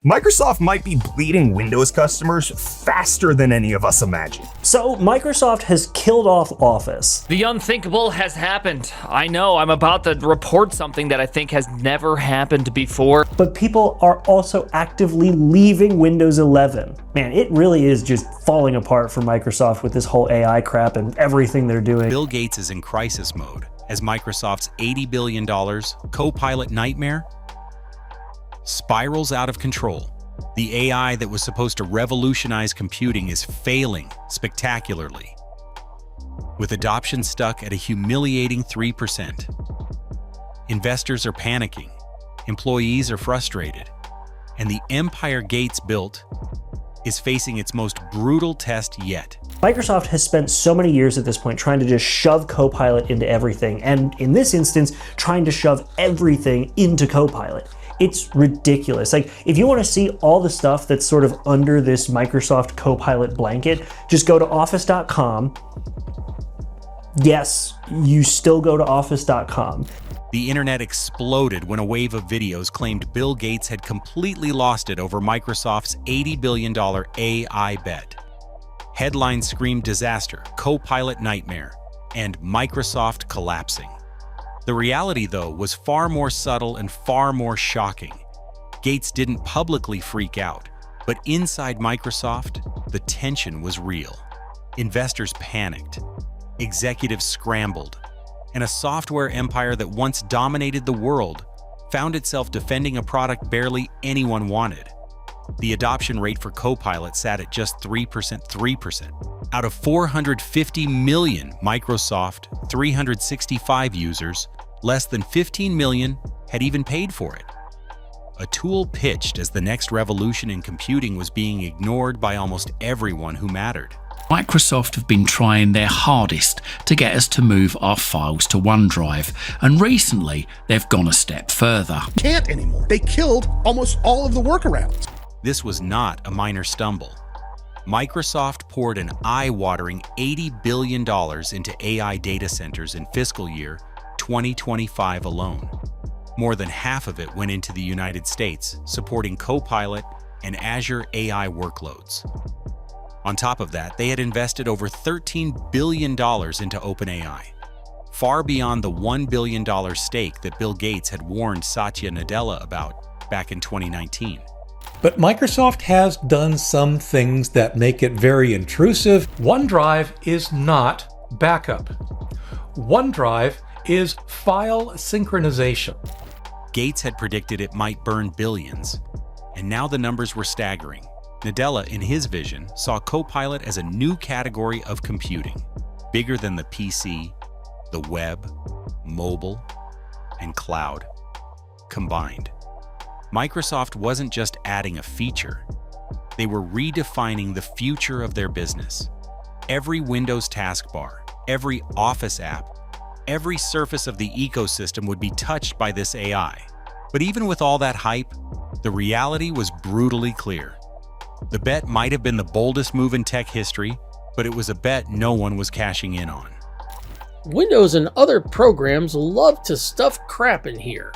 Microsoft might be bleeding Windows customers faster than any of us imagine. So Microsoft has killed off Office. The unthinkable has happened. I know, I'm about to report something that I think has never happened before. But people are also actively leaving Windows 11. Man, it really is just falling apart for Microsoft with this whole AI crap and everything they're doing. Bill Gates is in crisis mode as Microsoft's $80 billion Copilot Nigtmare spirals out of control. The AI that was supposed to revolutionize computing is failing spectacularly, with adoption stuck at a humiliating 3%. Investors are panicking, employees are frustrated, and the empire Gates built is facing its most brutal test yet. Microsoft has spent so many years at this point trying to just shove Copilot into everything, and in this instance, trying to shove everything into Copilot. It's ridiculous. Like, if you want to see all the stuff that's sort of under this Microsoft Copilot blanket, just go to office.com. Yes, you still go to office.com. The internet exploded when a wave of videos claimed Bill Gates had completely lost it over Microsoft's $80 billion AI bet. Headlines screamed disaster, Copilot nightmare, and Microsoft collapsing. The reality, though, was far more subtle and far more shocking. Gates didn't publicly freak out, but inside Microsoft, the tension was real. Investors panicked, executives scrambled, and a software empire that once dominated the world found itself defending a product barely anyone wanted. The adoption rate for Copilot sat at just 3%. Out of 450 million Microsoft 365 users, less than 15 million had even paid for it. A tool pitched as the next revolution in computing was being ignored by almost everyone who mattered. Microsoft have been trying their hardest to get us to move our files to OneDrive, and recently they've gone a step further. Can't anymore. They killed almost all of the workarounds. This was not a minor stumble. Microsoft poured an eye-watering $80 billion into AI data centers in fiscal year 2025 alone. More than half of it went into the United States, supporting Copilot and Azure AI workloads. On top of that, they had invested over $13 billion into OpenAI, far beyond the $1 billion stake that Bill Gates had warned Satya Nadella about back in 2019. But Microsoft has done some things that make it very intrusive. OneDrive is not backup. OneDrive is file synchronization. Gates had predicted it might burn billions, and now the numbers were staggering. Nadella, in his vision, saw Copilot as a new category of computing, bigger than the PC, the web, mobile, and cloud combined. Microsoft wasn't just adding a feature, they were redefining the future of their business. Every Windows taskbar, every Office app, every surface of the ecosystem would be touched by this AI. But even with all that hype, the reality was brutally clear. The bet might have been the boldest move in tech history, but it was a bet no one was cashing in on. Windows and other programs love to stuff crap in here.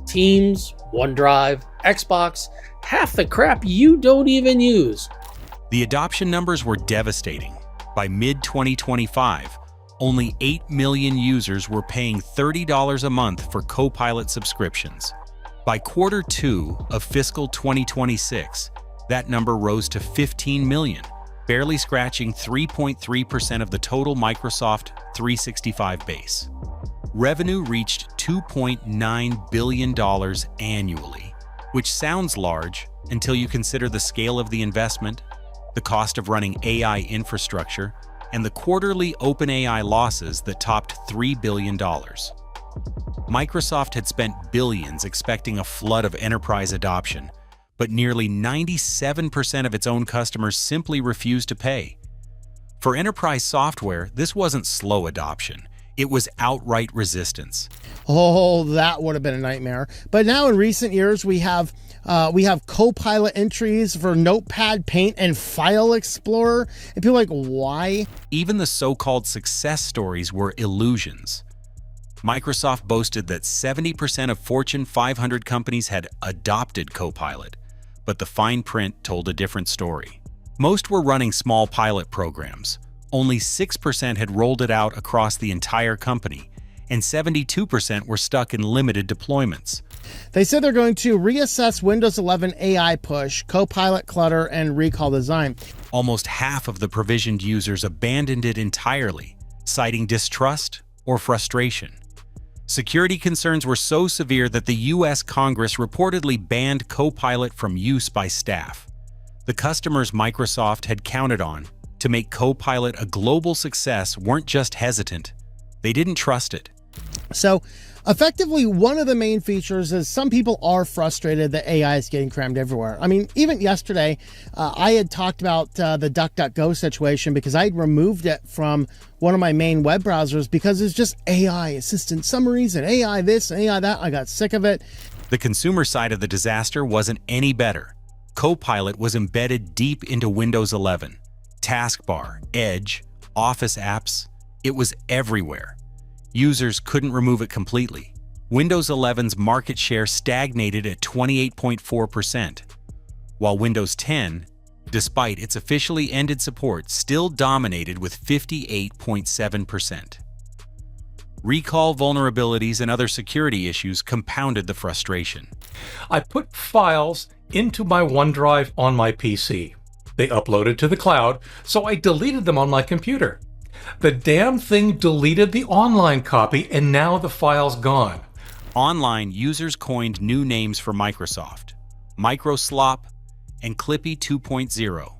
Teams, OneDrive, Xbox, half the crap you don't even use. The adoption numbers were devastating. By mid-2025, only 8 million users were paying $30 a month for Copilot subscriptions. By quarter 2 of fiscal 2026, that number rose to 15 million, barely scratching 3.3% of the total Microsoft 365 base. Revenue reached $2.9 billion annually, which sounds large until you consider the scale of the investment, the cost of running AI infrastructure, and the quarterly OpenAI losses that topped $3 billion. Microsoft had spent billions expecting a flood of enterprise adoption, but nearly 97% of its own customers simply refused to pay. For enterprise software, this wasn't slow adoption. It was outright resistance. Oh, that would have been a nightmare. But now in recent years, we have Copilot entries for Notepad, Paint, and File Explorer. And people are like, why? Even the so-called success stories were illusions. Microsoft boasted that 70% of Fortune 500 companies had adopted Copilot, But the fine print told a different story. Most were running small pilot programs. Only 6% had rolled it out across the entire company, and 72% were stuck in limited deployments. They said they're going to reassess Windows 11 AI push, Copilot clutter, and recall design. Almost half of the provisioned users abandoned it entirely, citing distrust or frustration. Security concerns were so severe that the U.S. Congress reportedly banned Copilot from use by staff. The customers Microsoft had counted on to make Copilot a global success weren't just hesitant, they didn't trust it. So, effectively, one of the main features is some people are frustrated that AI is getting crammed everywhere. I mean, even yesterday, I had talked about the DuckDuckGo situation because I had removed it from one of my main web browsers because it's just AI assistant summaries and AI this and AI that. I got sick of it. The consumer side of the disaster wasn't any better. Copilot was embedded deep into Windows 11. Taskbar, Edge, Office apps, it was everywhere. Users couldn't remove it completely. Windows 11's market share stagnated at 28.4%, while Windows 10, despite its officially ended support, still dominated with 58.7%. Recall vulnerabilities and other security issues compounded the frustration. I put files into my OneDrive on my PC. They uploaded to the cloud, so I deleted them on my computer. The damn thing deleted the online copy, and now the file's gone. Online, users coined new names for Microsoft: Microslop and Clippy 2.0.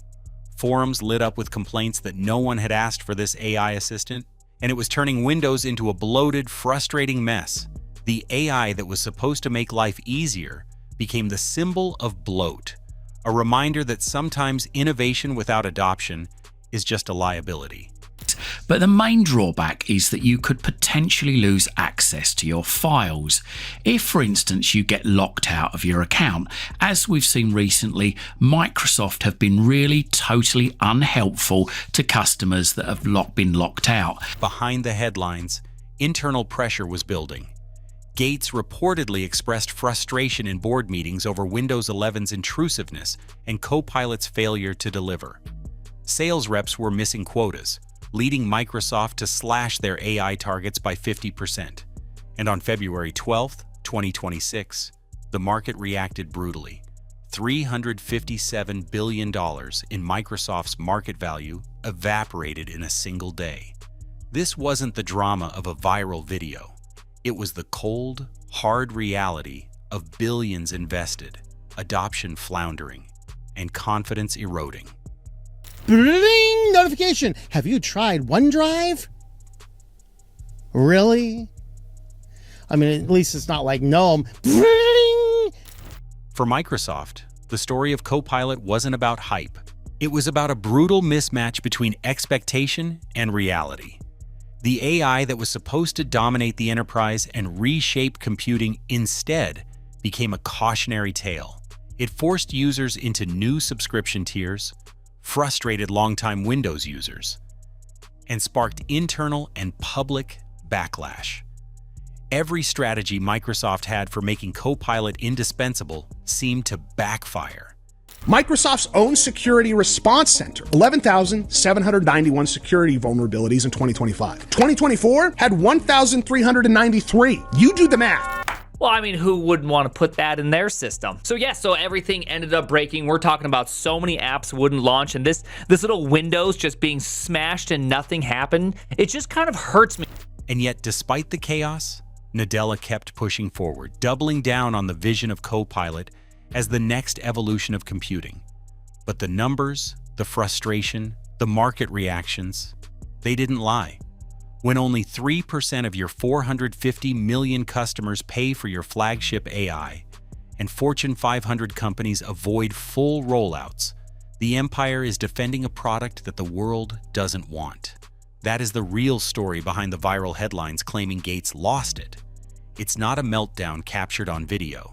Forums lit up with complaints that no one had asked for this AI assistant, and it was turning Windows into a bloated, frustrating mess. The AI that was supposed to make life easier became the symbol of bloat, a reminder that sometimes innovation without adoption is just a liability. But the main drawback is that you could potentially lose access to your files. If, for instance, you get locked out of your account, as we've seen recently, Microsoft have been really totally unhelpful to customers that have been locked out. Behind the headlines, internal pressure was building. Gates reportedly expressed frustration in board meetings over Windows 11's intrusiveness and Copilot's failure to deliver. Sales reps were missing quotas, leading Microsoft to slash their AI targets by 50%. And on February 12, 2026, the market reacted brutally. $357 billion in Microsoft's market value evaporated in a single day. This wasn't the drama of a viral video. It was the cold, hard reality of billions invested, adoption floundering, and confidence eroding. Bling! Notification! Have you tried OneDrive? Really? I mean, at least it's not like GNOME. Bling! For Microsoft, the story of Copilot wasn't about hype. It was about a brutal mismatch between expectation and reality. The AI that was supposed to dominate the enterprise and reshape computing instead became a cautionary tale. It forced users into new subscription tiers, frustrated longtime Windows users, and sparked internal and public backlash. Every strategy Microsoft had for making Copilot indispensable seemed to backfire. Microsoft's own security response center, 11,791 security vulnerabilities in 2025. 2024 had 1,393. You do the math. Well, I mean, who wouldn't want to put that in their system? So yeah, so everything ended up breaking. We're talking about so many apps wouldn't launch, and this little Windows just being smashed and nothing happened. It just kind of hurts me. And yet, despite the chaos, Nadella kept pushing forward, doubling down on the vision of Copilot as the next evolution of computing. But the numbers, the frustration, the market reactions, they didn't lie. When only 3% of your 450 million customers pay for your flagship AI, and Fortune 500 companies avoid full rollouts, the empire is defending a product that the world doesn't want. That is the real story behind the viral headlines claiming Gates lost it. It's not a meltdown captured on video.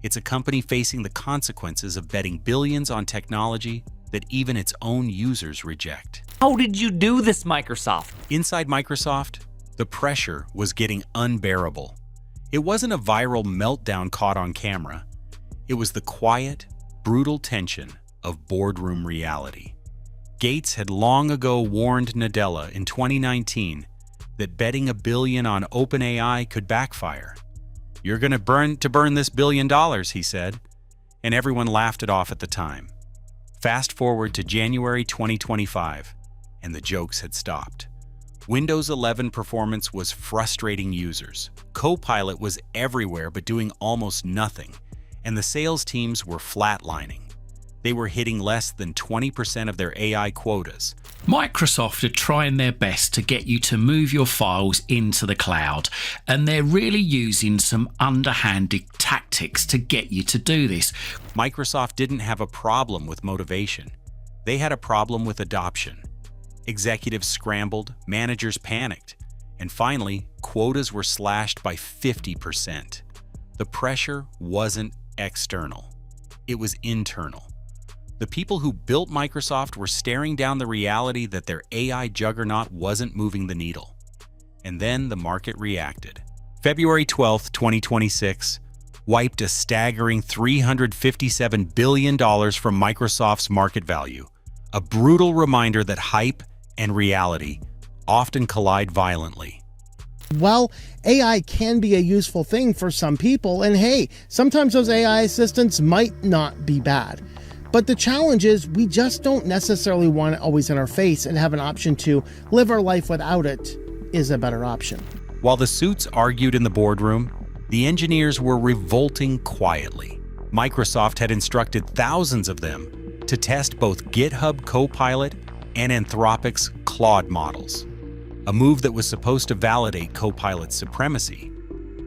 It's a company facing the consequences of betting billions on technology that even its own users reject. How did you do this, Microsoft? Inside Microsoft, the pressure was getting unbearable. It wasn't a viral meltdown caught on camera. It was the quiet, brutal tension of boardroom reality. Gates had long ago warned Nadella in 2019 that betting $1 billion on OpenAI could backfire. "You're going to burn this $1 billion," he said, and everyone laughed it off at the time. Fast forward to January 2025, and the jokes had stopped. Windows 11 performance was frustrating users. Copilot was everywhere but doing almost nothing, and the sales teams were flatlining. They were hitting less than 20% of their AI quotas. Microsoft are trying their best to get you to move your files into the cloud, and they're really using some underhanded tactics to get you to do this. Microsoft didn't have a problem with motivation. They had a problem with adoption. Executives scrambled, managers panicked, and finally, quotas were slashed by 50%. The pressure wasn't external. It was internal. The people who built Microsoft were staring down the reality that their AI juggernaut wasn't moving the needle. And then the market reacted. February 12, 2026, wiped a staggering $357 billion from Microsoft's market value, a brutal reminder that hype and reality often collide violently. Well, AI can be a useful thing for some people, and hey, sometimes those AI assistants might not be bad. But the challenge is we just don't necessarily want it always in our face, and have an option to live our life without it is a better option. While the suits argued in the boardroom, the engineers were revolting quietly. Microsoft had instructed thousands of them to test both GitHub Copilot and Anthropic's Claude models, a move that was supposed to validate Copilot's supremacy.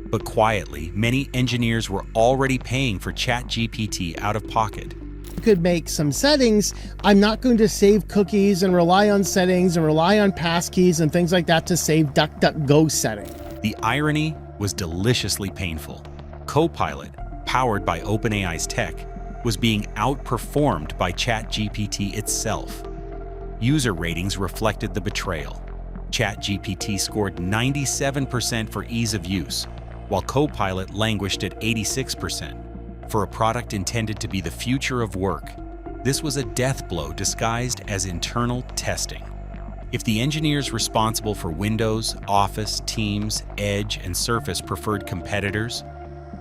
But quietly, many engineers were already paying for ChatGPT out of pocket. Could make some settings. I'm not going to save cookies and rely on settings and rely on passkeys and things like that to save DuckDuckGo setting. The irony was deliciously painful. Copilot, powered by OpenAI's tech, was being outperformed by ChatGPT itself. User ratings reflected the betrayal. ChatGPT scored 97% for ease of use, while Copilot languished at 86%. For a product intended to be the future of work, this was a death blow disguised as internal testing. If the engineers responsible for Windows, Office, Teams, Edge, and Surface preferred competitors,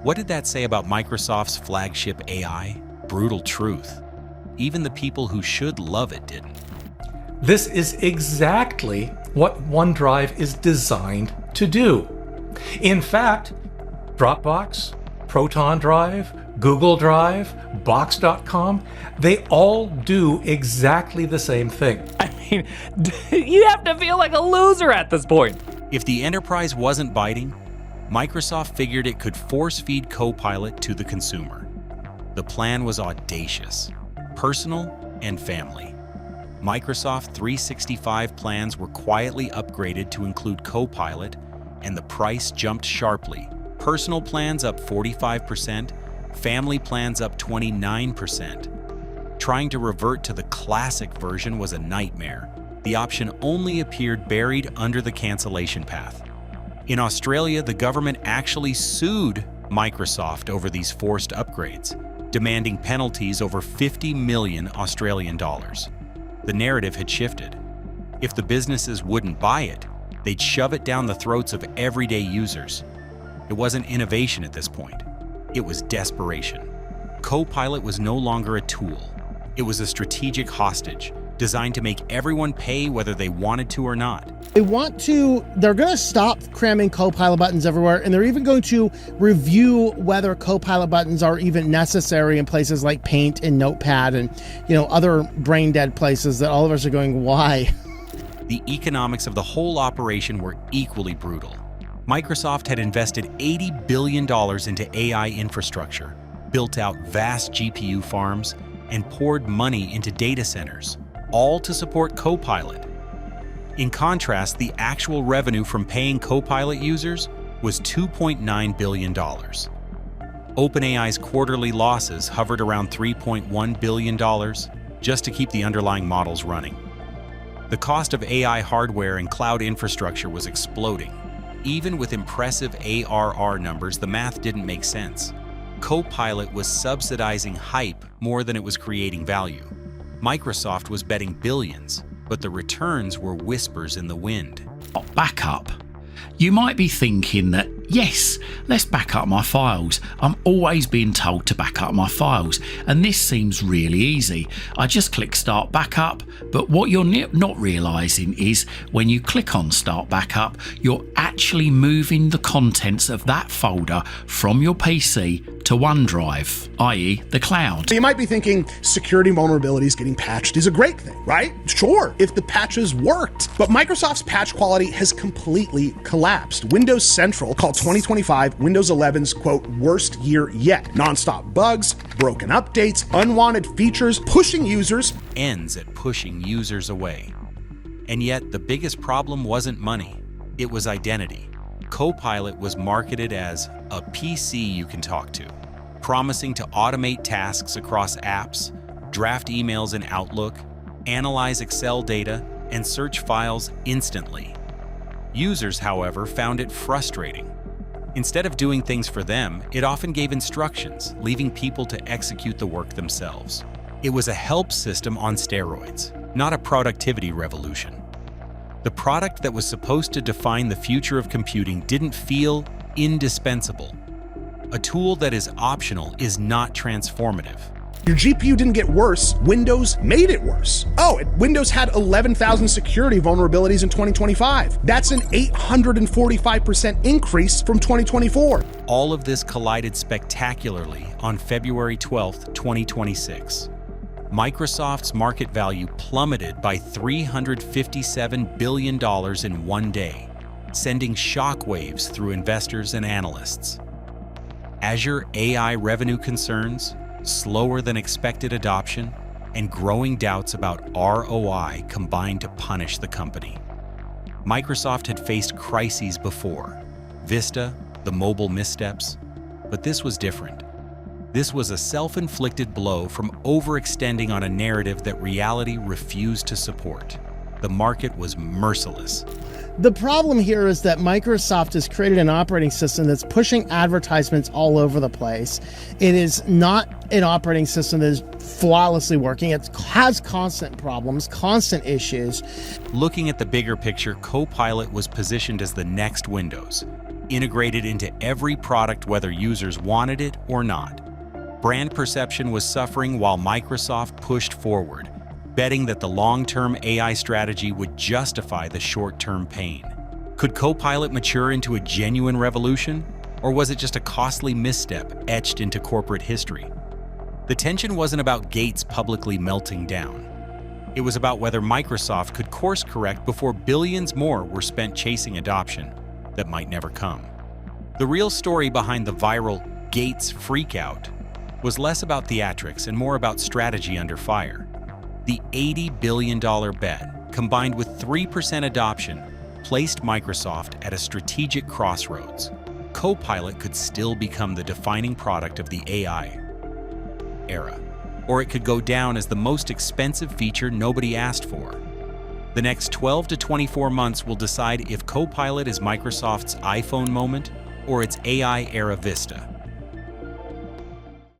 what did that say about Microsoft's flagship AI? Brutal truth. Even the people who should love it didn't. This is exactly what OneDrive is designed to do. In fact, Dropbox, Proton Drive, Google Drive, Box.com, they all do exactly the same thing. I mean, you have to feel like a loser at this point. If the enterprise wasn't biting, Microsoft figured it could force-feed Copilot to the consumer. The plan was audacious, personal and family. Microsoft 365 plans were quietly upgraded to include Copilot, and the price jumped sharply. Personal plans up 45%, family plans up 29%. Trying to revert to the classic version was a nightmare. The option only appeared buried under the cancellation path. In Australia, the government actually sued Microsoft over these forced upgrades, demanding penalties over 50 million Australian dollars. The narrative had shifted. If the businesses wouldn't buy it, they'd shove it down the throats of everyday users. It wasn't innovation at this point. It was desperation. Copilot was no longer a tool. It was a strategic hostage, designed to make everyone pay whether they wanted to or not. They're going to stop cramming Copilot buttons everywhere, and they're even going to review whether Copilot buttons are even necessary in places like Paint and Notepad and, other brain dead places that all of us are going, why? The economics of the whole operation were equally brutal. Microsoft had invested $80 billion into AI infrastructure, built out vast GPU farms, and poured money into data centers, all to support Copilot. In contrast, the actual revenue from paying Copilot users was $2.9 billion. OpenAI's quarterly losses hovered around $3.1 billion just to keep the underlying models running. The cost of AI hardware and cloud infrastructure was exploding. Even with impressive ARR numbers, the math didn't make sense. Copilot was subsidizing hype more than it was creating value. Microsoft was betting billions, but the returns were whispers in the wind. Backup. You might be thinking that, yes, let's back up my files. I'm always being told to back up my files, and this seems really easy. I just click Start Backup, but what you're not realizing is when you click on Start Backup, you're actually moving the contents of that folder from your PC to OneDrive, i.e. the cloud. So you might be thinking security vulnerabilities getting patched is a great thing, right? Sure, if the patches worked. But Microsoft's patch quality has completely collapsed. Windows Central called 2025 Windows 11's, quote, worst year yet. Nonstop bugs, broken updates, unwanted features, pushing users. Ends at pushing users away. And yet, the biggest problem wasn't money. It was identity. Copilot was marketed as a PC you can talk to, promising to automate tasks across apps, draft emails in Outlook, analyze Excel data, and search files instantly. Users, however, found it frustrating. Instead of doing things for them, it often gave instructions, leaving people to execute the work themselves. It was a help system on steroids, not a productivity revolution. The product that was supposed to define the future of computing didn't feel indispensable. A tool that is optional is not transformative. Your GPU didn't get worse, Windows made it worse. Oh, Windows had 11,000 security vulnerabilities in 2025. That's an 845% increase from 2024. All of this collided spectacularly on February 12, 2026. Microsoft's market value plummeted by $357 billion in one day, sending shockwaves through investors and analysts. Azure AI revenue concerns, slower than expected adoption, and growing doubts about ROI combined to punish the company. Microsoft had faced crises before, Vista, the mobile missteps, but this was different. This was a self-inflicted blow from overextending on a narrative that reality refused to support. The market was merciless. The problem here is that Microsoft has created an operating system that's pushing advertisements all over the place. It is not an operating system that is flawlessly working. It has constant problems, constant issues. Looking at the bigger picture, Copilot was positioned as the next Windows, integrated into every product whether users wanted it or not. Brand perception was suffering while Microsoft pushed forward, betting that the long-term AI strategy would justify the short-term pain. Could Copilot mature into a genuine revolution, or was it just a costly misstep etched into corporate history? The tension wasn't about Gates publicly melting down. It was about whether Microsoft could course correct before billions more were spent chasing adoption that might never come. The real story behind the viral Gates freakout was less about theatrics and more about strategy under fire. The $80 billion bet, combined with 3% adoption, placed Microsoft at a strategic crossroads. Copilot could still become the defining product of the AI era, or it could go down as the most expensive feature nobody asked for. The next 12 to 24 months will decide if Copilot is Microsoft's iPhone moment or its AI era Vista.